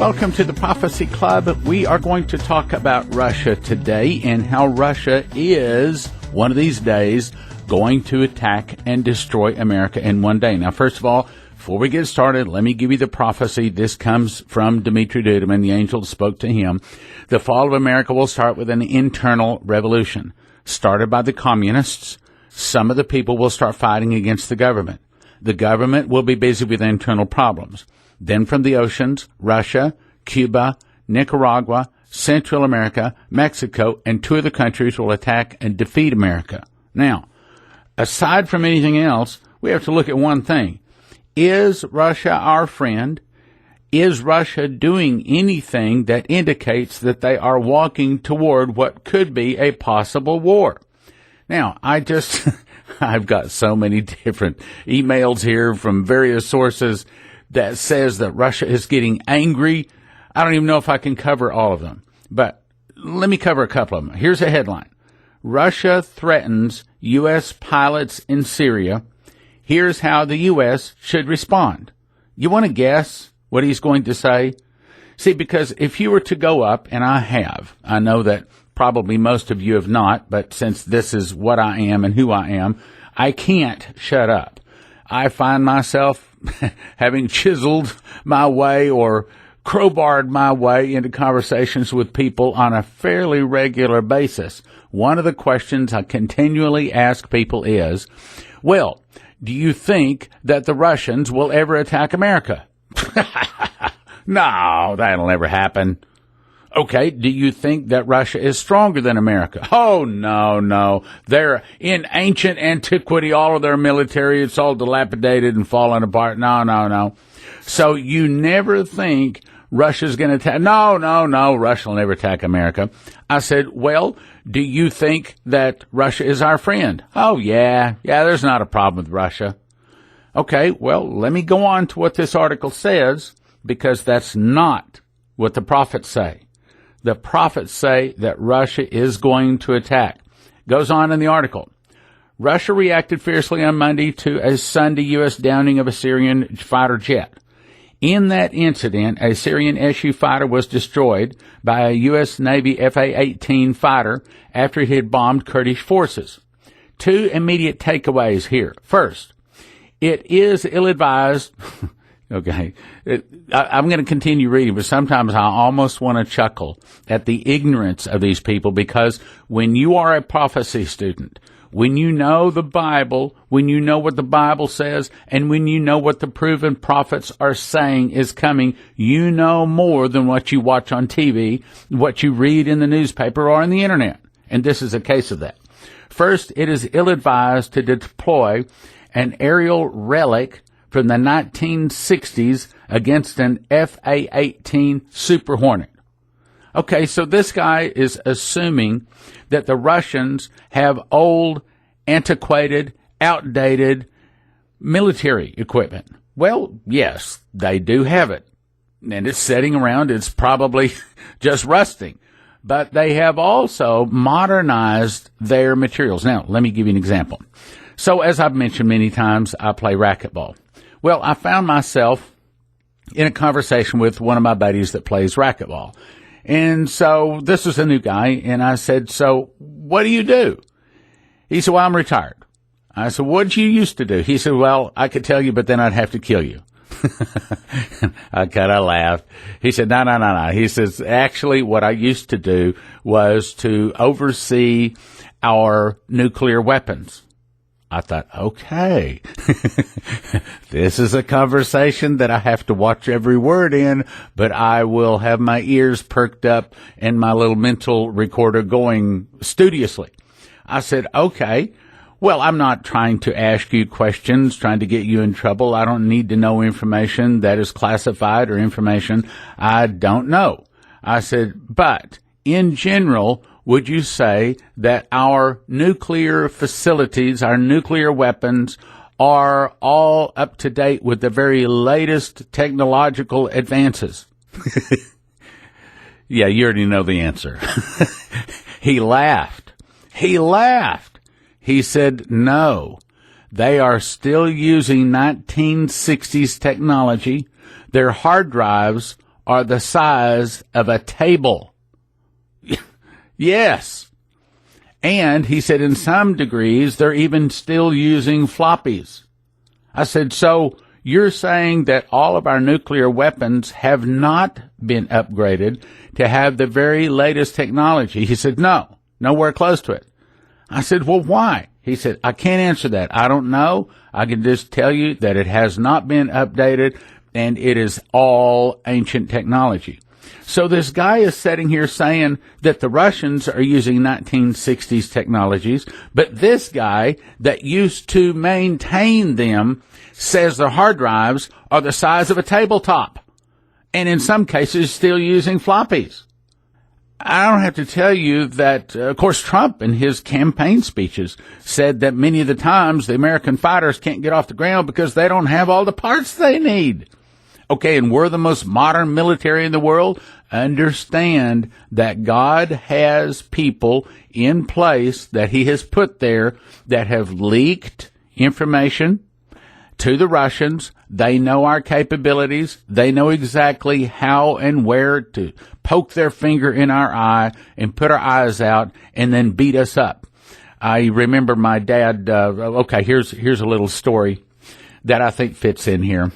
welcome to the Prophecy Club. We are going to talk about Russia today and how Russia is, one of these days, going to attack and destroy America in one day. Now, first of all, before we get started, let me give you the prophecy. This comes from Dmitri Duduman. The angel spoke to him. The fall of America will start with an internal revolution, started by the communists. Some of the people will start fighting against the government. The government will be busy with internal problems. Then from the oceans, Russia, Cuba, Nicaragua, Central America, Mexico, and two other countries will attack and defeat America. Now, aside from anything else, we have to look at one thing. Is Russia our friend? Is Russia doing anything that indicates that they are walking toward what could be a possible war? Now, I've got so many different emails here from various sources that says that Russia is getting angry. I don't even know if I can cover all of them, but let me cover a couple of them. Here's a headline. Russia threatens U.S. pilots in Syria. Here's how the U.S. should respond. You want to guess what he's going to say? See, because if you were to go up, and I know that probably most of you have not, but since this is what I am and who I am, I can't shut up. I find myself having chiseled my way or crowbarred my way into conversations with people on a fairly regular basis. One of the questions I continually ask people is, well, do you think that the Russians will ever attack America? No, that'll never happen. Okay, do you think that Russia is stronger than America? Oh, no. They're in ancient antiquity, all of their military, it's all dilapidated and falling apart. No. So you never think Russia's going to attack? No, Russia will never attack America. I said, well, do you think that Russia is our friend? Oh, yeah, there's not a problem with Russia. Okay, well, let me go on to what this article says, because that's not what the prophets say. The prophets say that Russia is going to attack. Goes on in the article. Russia reacted fiercely on Monday to a Sunday U.S. downing of a Syrian fighter jet. In that incident, a Syrian Su fighter was destroyed by a U.S. Navy Fa-18 fighter after it had bombed Kurdish forces. Two immediate takeaways here. First, it is ill-advised. Okay, I'm going to continue reading, but sometimes I almost want to chuckle at the ignorance of these people, because when you are a prophecy student, when you know the Bible, when you know what the Bible says, and when you know what the proven prophets are saying is coming, you know more than what you watch on TV, what you read in the newspaper or on the internet. And this is a case of that. First, it is ill-advised to deploy an aerial relic from the 1960s against an Fa-18 Super Hornet. Okay, so this guy is assuming that the Russians have old, antiquated, outdated military equipment. Well, yes, they do have it. And it's sitting around. It's probably just rusting. But they have also modernized their materials. Now, let me give you an example. So, as I've mentioned many times, I play racquetball. Well, I found myself in a conversation with one of my buddies that plays racquetball. And so this was a new guy, and I said, so what do you do? He said, well, I'm retired. I said, what did you used to do? He said, well, I could tell you, but then I'd have to kill you. I kind of laughed. He said, no. He says, actually, what I used to do was to oversee our nuclear weapons. I thought, okay, this is a conversation that I have to watch every word in, but I will have my ears perked up and my little mental recorder going studiously. I said, okay, well, I'm not trying to ask you questions, trying to get you in trouble. I don't need to know information that is classified or information I don't know. I said, but in general, would you say that our nuclear facilities, our nuclear weapons, are all up to date with the very latest technological advances? Yeah, you already know the answer. He laughed. He said, no, they are still using 1960s technology. Their hard drives are the size of a table. Yes. And he said in some degrees, they're even still using floppies. I said, so you're saying that all of our nuclear weapons have not been upgraded to have the very latest technology? He said, no, nowhere close to it. I said, well, why? He said, I can't answer that. I don't know. I can just tell you that it has not been updated, and it is all ancient technology. So this guy is sitting here saying that the Russians are using 1960s technologies, but this guy that used to maintain them says their hard drives are the size of a tabletop, and in some cases still using floppies. I don't have to tell you that, of course, Trump in his campaign speeches said that many of the times the American fighters can't get off the ground because they don't have all the parts they need. Okay, and we're the most modern military in the world. Understand that God has people in place that he has put there that have leaked information to the Russians. They know our capabilities. They know exactly how and where to poke their finger in our eye and put our eyes out and then beat us up. I remember my dad, here's a little story that I think fits in here.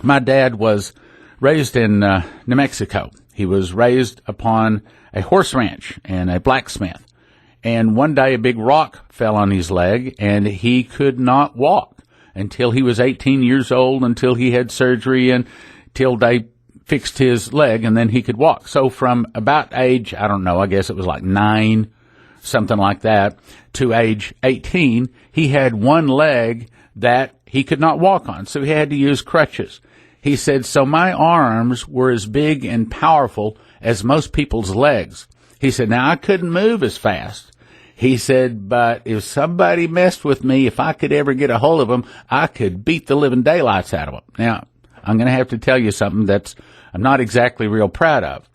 My dad was raised in New Mexico. He was raised upon a horse ranch and a blacksmith. And one day a big rock fell on his leg and he could not walk until he was 18 years old, until he had surgery and till they fixed his leg, and then he could walk. So from about age, I don't know, I guess it was like 9, something like that, to age 18, he had one leg that he could not walk on, so he had to use crutches. He said, so my arms were as big and powerful as most people's legs. He said, now I couldn't move as fast. He said, but if somebody messed with me, if I could ever get a hold of them, I could beat the living daylights out of them. Now, I'm going to have to tell you something that's I'm not exactly real proud of.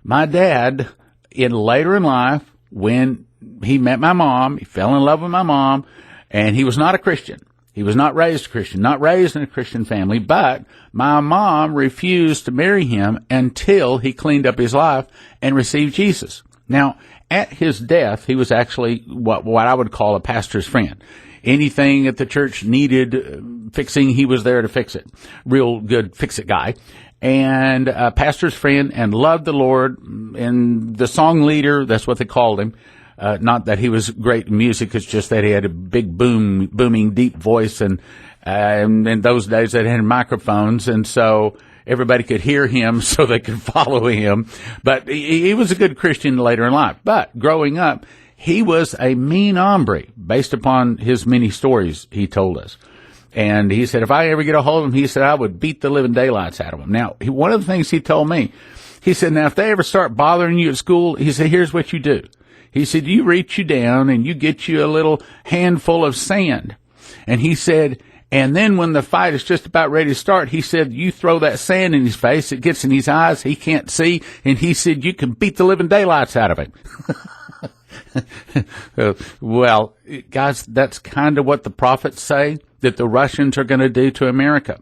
My dad, later in life, when he met my mom, he fell in love with my mom, and he was not a Christian. He was not raised Christian, not raised in a Christian family, but my mom refused to marry him until he cleaned up his life and received Jesus. Now, at his death, he was actually what I would call a pastor's friend. Anything that the church needed fixing, he was there to fix it. Real good fix-it guy. And a pastor's friend, and loved the Lord, and the song leader, that's what they called him. Not that he was great in music, it's just that he had a big booming, deep voice, and in those days they had microphones, and so everybody could hear him so they could follow him. But he was a good Christian later in life. But growing up, he was a mean hombre, based upon his many stories he told us. And he said, if I ever get a hold of him, he said, I would beat the living daylights out of him. Now, one of the things he told me, he said, now, if they ever start bothering you at school, he said, here's what you do. He said, you reach you down and you get you a little handful of sand. And he said, and then when the fight is just about ready to start, he said, you throw that sand in his face, it gets in his eyes, he can't see, and he said, you can beat the living daylights out of him. Well, guys, that's kind of what the prophets say that the Russians are going to do to America.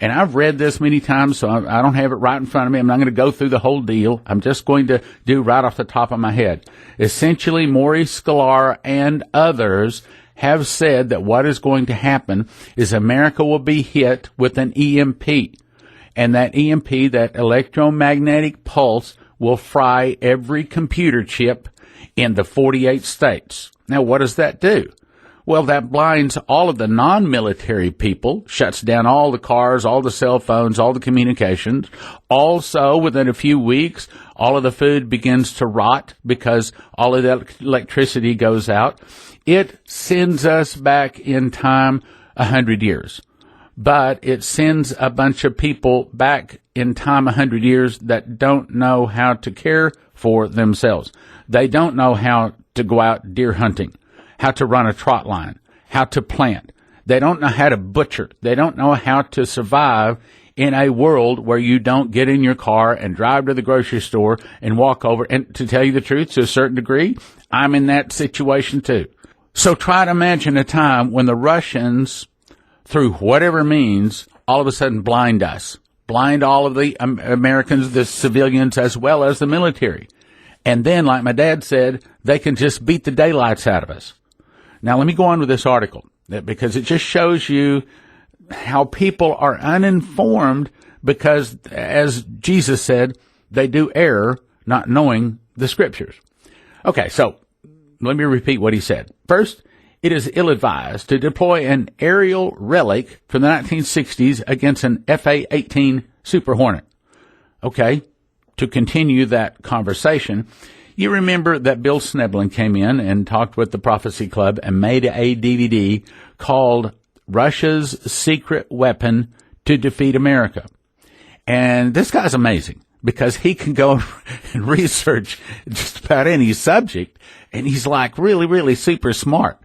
And I've read this many times, so I don't have it right in front of me. I'm not going to go through the whole deal. I'm just going to do right off the top of my head. Essentially, Maurice Sklar and others have said that what is going to happen is America will be hit with an EMP. And that EMP, that electromagnetic pulse, will fry every computer chip in the 48 states. Now, what does that do? Well, that blinds all of the non-military people, shuts down all the cars, all the cell phones, all the communications. Also, within a few weeks, all of the food begins to rot because all of the electricity goes out. It sends us back in time 100 years. But it sends a bunch of people back in time 100 years that don't know how to care for themselves. They don't know how to go out deer hunting, how to run a trot line, how to plant. They don't know how to butcher. They don't know how to survive in a world where you don't get in your car and drive to the grocery store and walk over. And to tell you the truth, to a certain degree, I'm in that situation too. So try to imagine a time when the Russians, through whatever means, all of a sudden blind us blind all of the Americans, the civilians, as well as the military. And then, like my dad said, they can just beat the daylights out of us. Now, let me go on with this article, because it just shows you how people are uninformed because, as Jesus said, they do err not knowing the Scriptures. Okay, so let me repeat what he said. First, it is ill-advised to deploy an aerial relic from the 1960s against an FA-18 Super Hornet. Okay, to continue that conversation, you remember that Bill Sneblin came in and talked with the Prophecy Club and made a DVD called Russia's Secret Weapon to Defeat America. And this guy's amazing because he can go and research just about any subject, and he's like really, really super smart.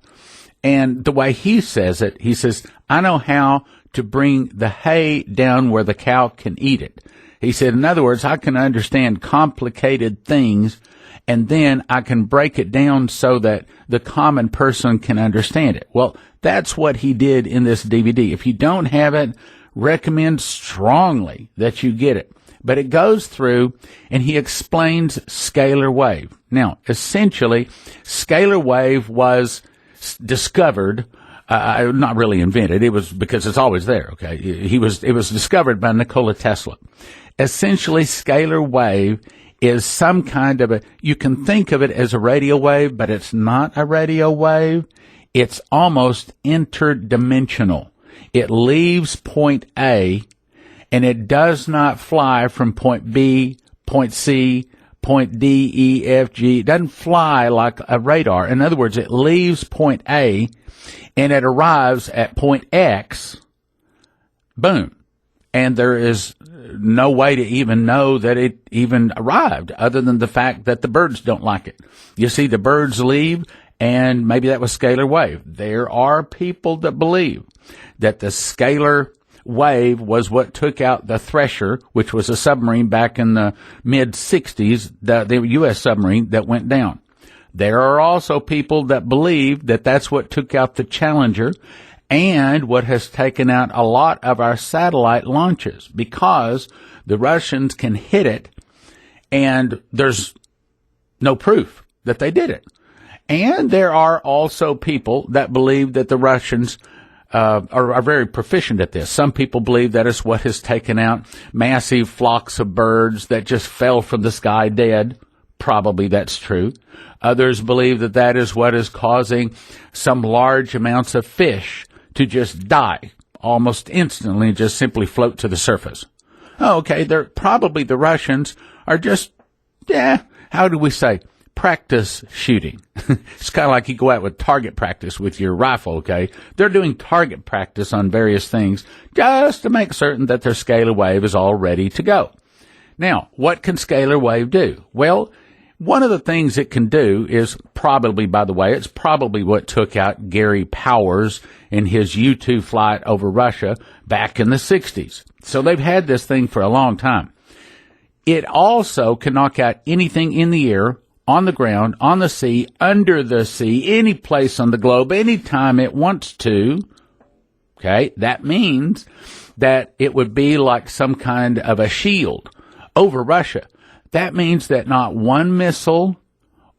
And the way he says it, he says, I know how to bring the hay down where the cow can eat it. He said, in other words, I can understand complicated things, and then I can break it down so that the common person can understand it. Well, that's what he did in this DVD. If you don't have it, recommend strongly that you get it. But it goes through, and he explains scalar wave. Now, essentially, scalar wave was discovered, not really invented. It was because it's always there. Okay, it was discovered by Nikola Tesla. Essentially, scalar wave is some kind of you can think of it as a radio wave, but it's not a radio wave. It's almost interdimensional. It leaves point A, and it does not fly from point B, point C, point D, E, F, G. It doesn't fly like a radar. In other words, it leaves point A, and it arrives at point X, boom. And there is no way to even know that it even arrived other than the fact that the birds don't like it. You see, the birds leave, and maybe that was scalar wave. There are people that believe that the scalar wave was what took out the Thresher, which was a submarine back in the mid-60s, the U.S. submarine that went down. There are also people that believe that that's what took out the Challenger and what has taken out a lot of our satellite launches, because the Russians can hit it and there's no proof that they did it. And there are also people that believe that the Russians are very proficient at this. Some people believe that is what has taken out massive flocks of birds that just fell from the sky dead. Probably that's true. Others believe that that is what is causing some large amounts of fish to just die almost instantly and just simply float to the surface. Oh, okay, probably the Russians are just, how do we say, practice shooting. It's kind of like you go out with target practice with your rifle, okay? They're doing target practice on various things just to make certain that their scalar wave is all ready to go. Now, what can scalar wave do? Well, one of the things it can do is probably, by the way, it's probably what took out Gary Powers in his U-2 flight over Russia back in the 60s. So they've had this thing for a long time. It also can knock out anything in the air, on the ground, on the sea, under the sea, any place on the globe, anytime it wants to. Okay, that means that it would be like some kind of a shield over Russia. That means that not one missile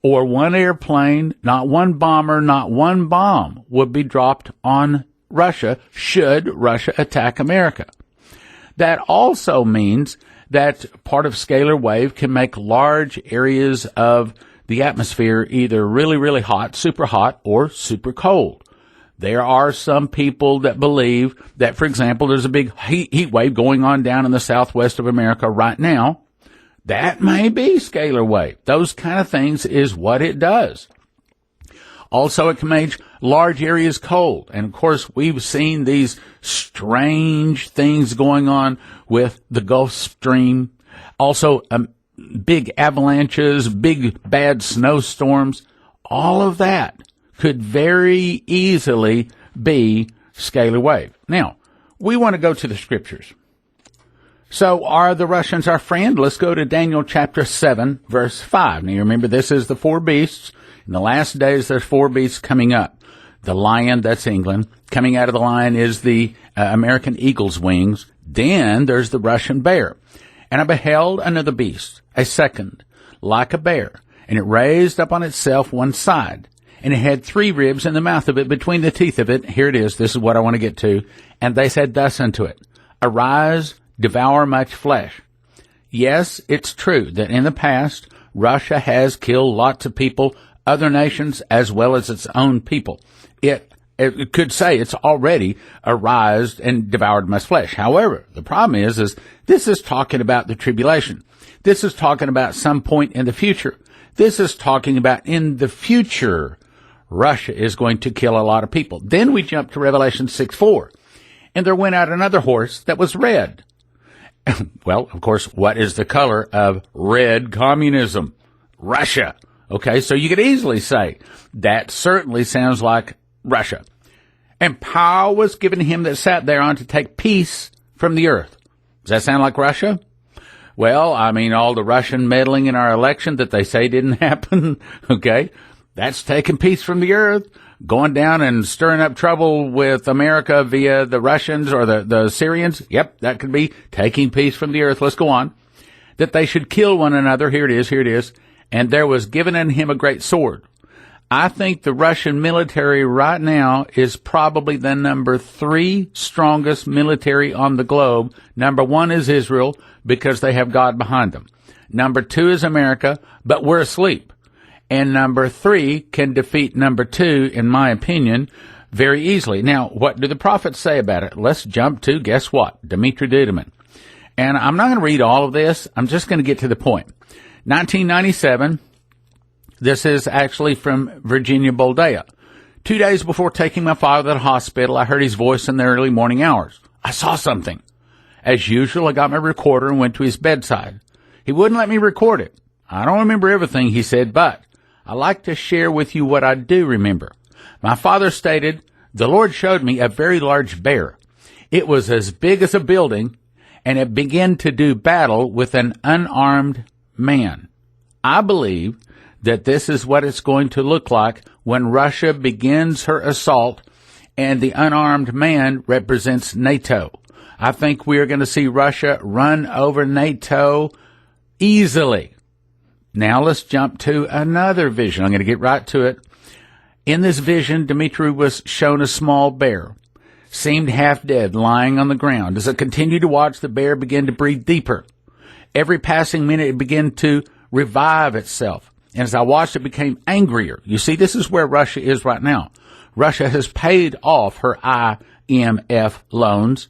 or one airplane, not one bomber, not one bomb would be dropped on Russia should Russia attack America. That also means that part of scalar wave can make large areas of the atmosphere either really, really hot, super hot, or super cold. There are some people that believe that, for example, there's a big heat wave going on down in the southwest of America right now. That may be scalar wave. Those kind of things is what it does. Also, it can make large areas cold. And, of course, we've seen these strange things going on with the Gulf Stream. Also, big avalanches, big bad snowstorms. All of that could very easily be scalar wave. Now, we want to go to the Scriptures. So are the Russians our friend? Let's go to Daniel chapter 7, verse 5. Now, you remember this is the four beasts. In the last days, there's four beasts coming up. The lion, that's England. Coming out of the lion is the American eagle's wings. Then there's the Russian bear. And I beheld another beast, a second, like a bear, and it raised up on itself one side, and it had 3 ribs in the mouth of it, between the teeth of it. Here it is. This is what I want to get to. And they said thus unto it, Arise, devour much flesh. Yes, it's true that in the past, Russia has killed lots of people, other nations, as well as its own people. It could say it's already arised and devoured much flesh. However, the problem is this is talking about the tribulation. This is talking about some point in the future. This is talking about in the future, Russia is going to kill a lot of people. Then we jump to Revelation 6:4. And there went out another horse that was red. Well, of course, what is the color of red communism? Russia. Okay, so you could easily say that certainly sounds like Russia. And power was given him that sat thereon to take peace from the earth. Does that sound like Russia? Well, I mean, all the Russian meddling in our election that they say didn't happen, okay, that's taking peace from the earth, going down and stirring up trouble with America via the Russians or the Syrians. Yep, that could be taking peace from the earth. Let's go on. That they should kill one another. Here it is. And there was given unto him a great sword. I think the Russian military right now is probably the number 3 strongest military on the globe. Number 1 is Israel, because they have God behind them. Number 2 is America, but we're asleep. And number 3 can defeat number 2, in my opinion, very easily. Now, what do the prophets say about it? Let's jump to, guess what? Dmitri Duduman. And I'm not going to read all of this. I'm just going to get to the point. 1997, this is actually from Virginia Boldea. 2 days before taking my father to the hospital, I heard his voice in the early morning hours. I saw something. As usual, I got my recorder and went to his bedside. He wouldn't let me record it. I don't remember everything he said, but I like to share with you what I do remember. My father stated, the Lord showed me a very large bear. It was as big as a building, and it began to do battle with an unarmed man. I believe that this is what it's going to look like when Russia begins her assault, and the unarmed man represents NATO. I think we are going to see Russia run over NATO easily. Now let's jump to another vision. I'm going to get right to it. In this vision, Dmitri was shown a small bear, seemed half dead, lying on the ground. As I continued to watch, the bear began to breathe deeper. Every passing minute, it began to revive itself. And as I watched, it became angrier. You see, this is where Russia is right now. Russia has paid off her IMF loans.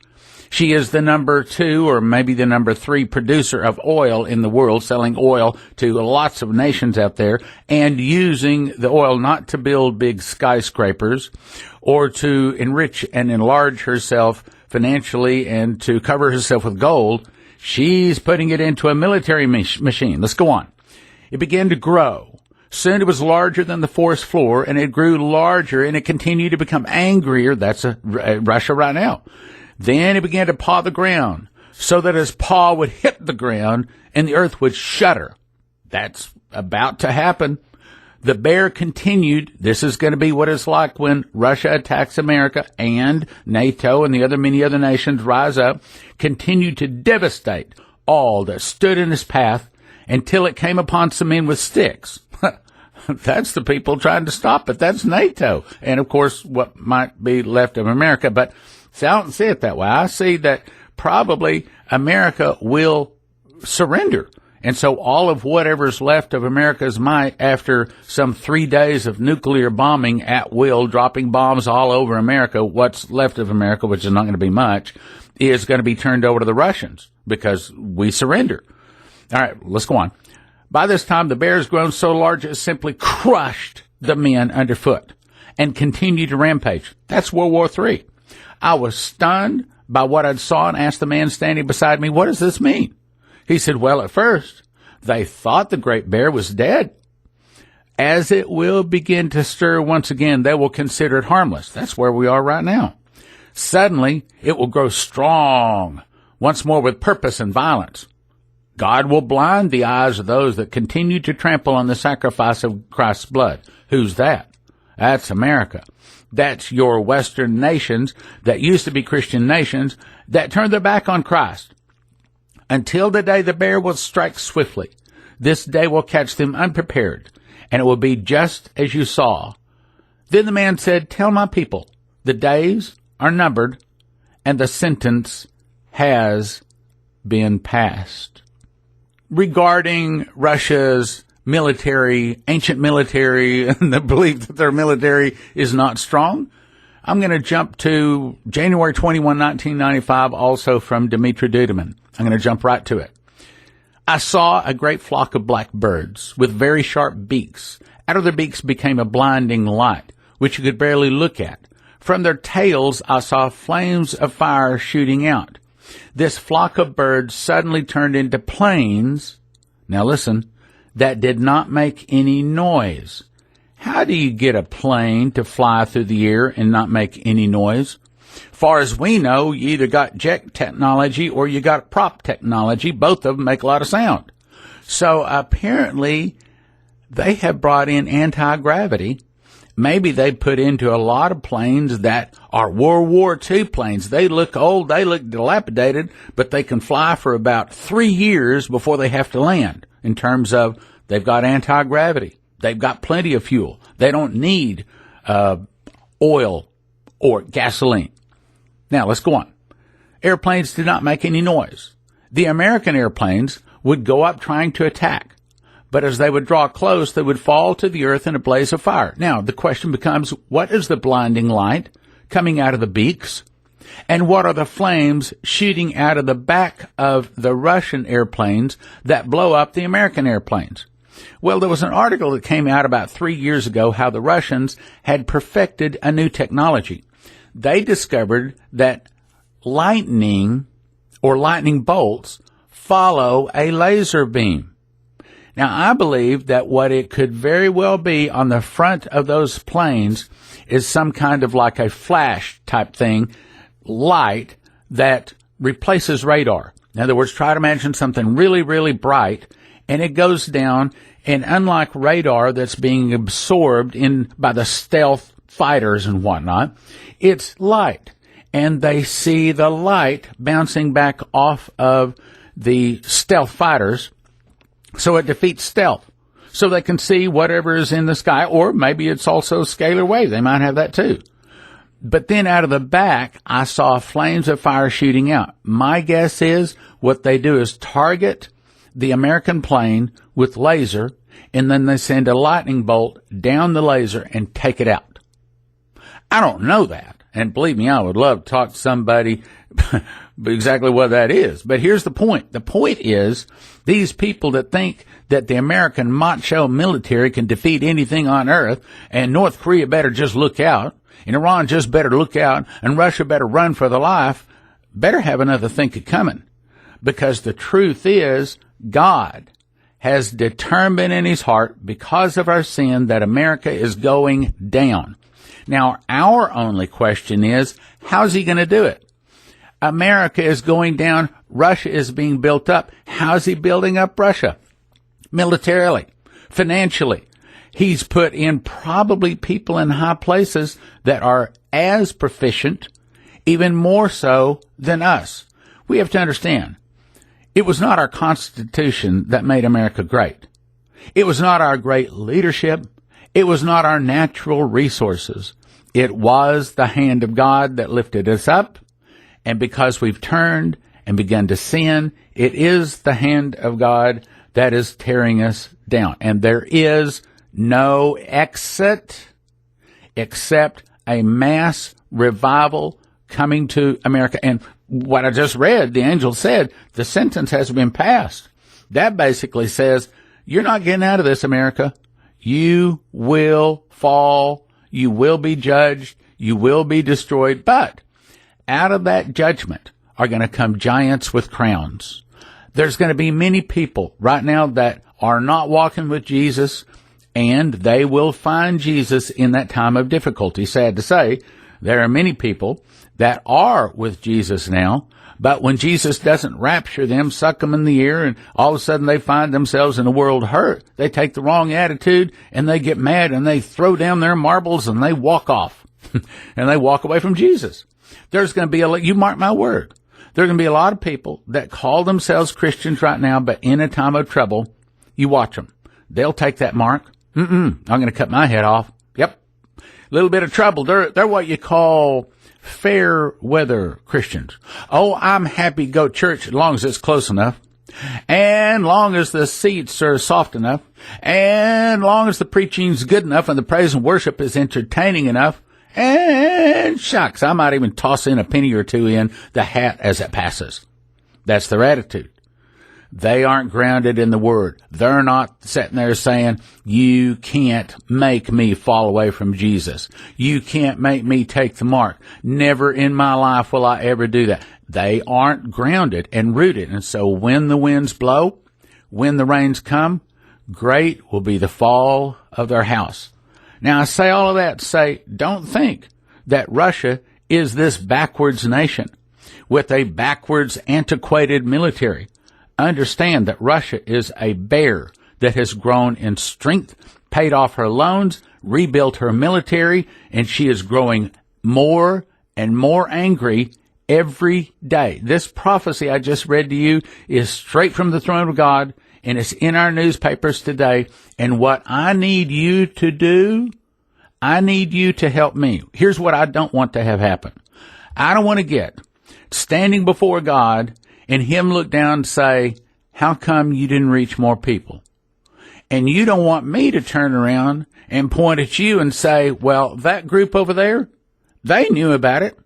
She is the number 2 or maybe the number 3 producer of oil in the world, selling oil to lots of nations out there and using the oil not to build big skyscrapers or to enrich and enlarge herself financially and to cover herself with gold. She's putting it into a military machine. Let's go on. It began to grow. Soon it was larger than the forest floor, and it grew larger, and it continued to become angrier. That's Russia right now. Then it began to paw the ground, so that his paw would hit the ground, and the earth would shudder. That's about to happen. The bear continued. This is going to be what it's like when Russia attacks America and NATO and the many other nations rise up, continued to devastate all that stood in his path until it came upon some men with sticks. That's the people trying to stop it. That's NATO. And, of course, what might be left of America. But see, I don't see it that way. I see that probably America will surrender. And so all of whatever's left of America's might after some 3 days of nuclear bombing at will, dropping bombs all over America, what's left of America, which is not going to be much, is going to be turned over to the Russians because we surrender. All right, let's go on. By this time, the bear has grown so large it simply crushed the men underfoot and continued to rampage. That's World War III. I was stunned by what I saw and asked the man standing beside me, what does this mean? He said, well, at first, they thought the great bear was dead. As it will begin to stir once again, they will consider it harmless. That's where we are right now. Suddenly, it will grow strong, once more with purpose and violence. God will blind the eyes of those that continue to trample on the sacrifice of Christ's blood. Who's that? That's America. That's your Western nations that used to be Christian nations that turned their back on Christ. Until the day the bear will strike swiftly, this day will catch them unprepared, and it will be just as you saw. Then the man said, tell my people, the days are numbered, and the sentence has been passed. Regarding Russia's military, ancient military, and the belief that their military is not strong, I'm going to jump to January 21, 1995, also from Dmitry Duduman. I'm going to jump right to it. I saw a great flock of black birds with very sharp beaks. Out of their beaks became a blinding light, which you could barely look at. From their tails, I saw flames of fire shooting out. This flock of birds suddenly turned into planes, now listen, that did not make any noise. How do you get a plane to fly through the air and not make any noise? Far as we know, you either got jet technology or you got prop technology. Both of them make a lot of sound. So apparently they have brought in anti-gravity. Maybe they put into a lot of planes that are World War II planes. They look old, they look dilapidated, but they can fly for about 3 years before they have to land, in terms of they've got anti-gravity. They've got plenty of fuel. They don't need oil or gasoline. Now, let's go on. Airplanes did not make any noise. The American airplanes would go up trying to attack, but as they would draw close, they would fall to the earth in a blaze of fire. Now, the question becomes, what is the blinding light coming out of the beaks? And what are the flames shooting out of the back of the Russian airplanes that blow up the American airplanes? Well, there was an article that came out about 3 years ago how the Russians had perfected a new technology. They discovered that lightning or lightning bolts follow a laser beam. Now, I believe that what it could very well be on the front of those planes is some kind of like a flash type thing, light that replaces radar. In other words, try to imagine something really, really bright, and it goes down, and unlike radar that's being absorbed in by the stealth fighters and whatnot, it's light. And they see the light bouncing back off of the stealth fighters, so it defeats stealth. So they can see whatever is in the sky, or maybe it's also scalar wave. They might have that too. But then out of the back, I saw flames of fire shooting out. My guess is what they do is target the American plane with laser, and then they send a lightning bolt down the laser and take it out. I don't know that. And believe me, I would love to talk to somebody exactly what that is. But here's the point. The point is these people that think that the American macho military can defeat anything on earth, and North Korea better just look out, and Iran just better look out, and Russia better run for their life, better have another think coming. Because the truth is, God has determined in his heart, because of our sin, that America is going down. Now, our only question is, how's he going to do it? America is going down. Russia is being built up. How's he building up Russia? Militarily, financially. He's put in probably people in high places that are as proficient, even more so than us. We have to understand, it was not our Constitution that made America great. It was not our great leadership. It was not our natural resources. It was the hand of God that lifted us up. And because we've turned and begun to sin, it is the hand of God that is tearing us down. And there is no exit except a mass revival coming to America. And what I just read, the angel said, the sentence has been passed. That basically says, you're not getting out of this, America. You will fall. You will be judged. You will be destroyed. But out of that judgment are going to come giants with crowns. There's going to be many people right now that are not walking with Jesus, and they will find Jesus in that time of difficulty. Sad to say, There are many people that are with Jesus now, but when Jesus doesn't rapture them, suck them in the ear, and all of a sudden they find themselves in a world hurt, they take the wrong attitude, and they get mad, and they throw down their marbles, and they walk off. And they walk away from Jesus. There's going to be you mark my word, there are going to be a lot of people that call themselves Christians right now, but in a time of trouble, you watch them. They'll take that mark. I'm going to cut my head off. Yep. A little bit of trouble. They're what you call fair weather Christians. Oh, I'm happy to go to church as long as it's close enough, and long as the seats are soft enough, and long as the preaching's good enough and the praise and worship is entertaining enough. And shucks, I might even toss in a penny or two in the hat as it passes. That's their attitude. They aren't grounded in the Word. They're not sitting there saying, you can't make me fall away from Jesus. You can't make me take the mark. Never in my life will I ever do that. They aren't grounded and rooted. And so when the winds blow, when the rains come, great will be the fall of their house. Now, I say all of that to say, don't think that Russia is this backwards nation with a backwards, antiquated military. Understand that Russia is a bear that has grown in strength, paid off her loans, rebuilt her military, and she is growing more and more angry every day. This prophecy I just read to you is straight from the throne of God, and it's in our newspapers today. And what I need you to do, I need you to help me. Here's what I don't want to have happen. I don't want to get standing before God and Him look down and say, how come you didn't reach more people? And you don't want me to turn around and point at you and say, well, that group over there, they knew about it.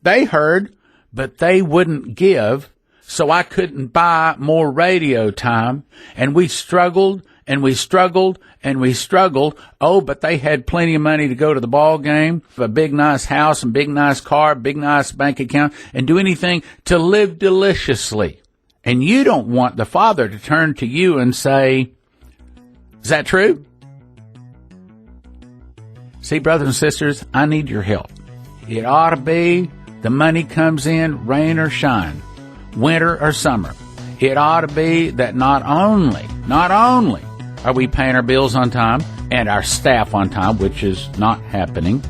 They heard, but they wouldn't give. So I couldn't buy more radio time, and we struggled, and we struggled, and we struggled. Oh, but they had plenty of money to go to the ball game, a big nice house and big nice car, big nice bank account, and do anything to live deliciously. And you don't want the Father to turn to you and say, is that true? See, brothers and sisters, I need your help. It ought to be the money comes in, rain or shine, winter or summer. It ought to be that not only are we paying our bills on time and our staff on time, which is not happening,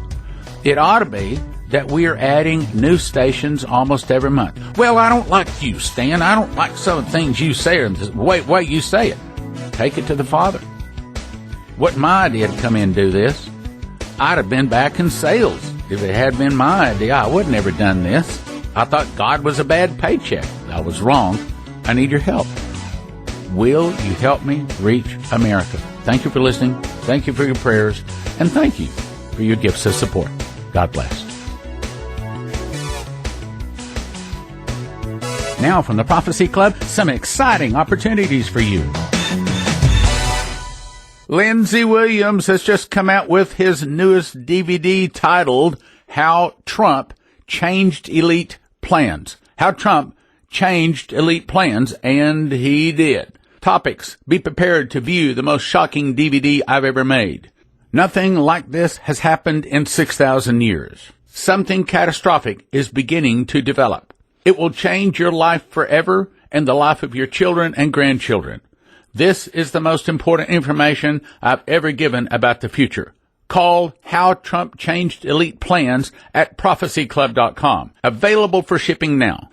it ought to be that we are adding new stations almost every month. Well, I don't like you, Stan. I don't like some of the things you say or the way you say it. Take it to the Father. Wasn't my idea to come in and do this. I'd have been back in sales. If it had been my idea, I would have never done this. I thought God was a bad paycheck. I was wrong. I need your help. Will you help me reach America? Thank you for listening. Thank you for your prayers. And thank you for your gifts of support. God bless. Now from the Prophecy Club, some exciting opportunities for you. Lindsey Williams has just come out with his newest DVD titled How Trump Changed Elite Plans. How Trump changed elite plans, and he did. Topics: be prepared to view the most shocking DVD I've ever made. Nothing like this has happened in 6,000 years. Something catastrophic is beginning to develop. It will change your life forever and the life of your children and grandchildren. This is the most important information I've ever given about the future. Call How Trump Changed Elite Plans at prophecyclub.com. Available for shipping now.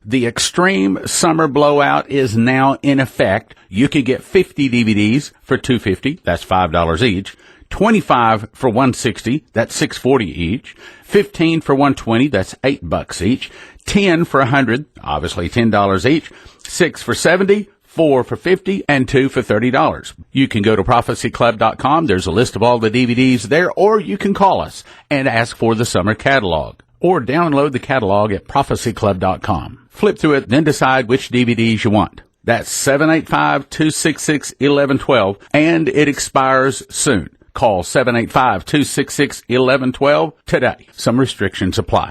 The extreme summer blowout is now in effect. You can get 50 DVDs for $250. That's $5 each. 25 for $160. That's $6.40 each. 15 for $120. That's $8 each. 10 for $100. Obviously $10 each. 6 for $70. 4 for $50, and 2 for $30. You can go to prophecyclub.com. There's a list of all the DVDs there, or you can call us and ask for the summer catalog, or download the catalog at prophecyclub.com. Flip through it, then decide which DVDs you want. That's 785-266-1112, and it expires soon. Call 785-266-1112 today. Some restrictions apply.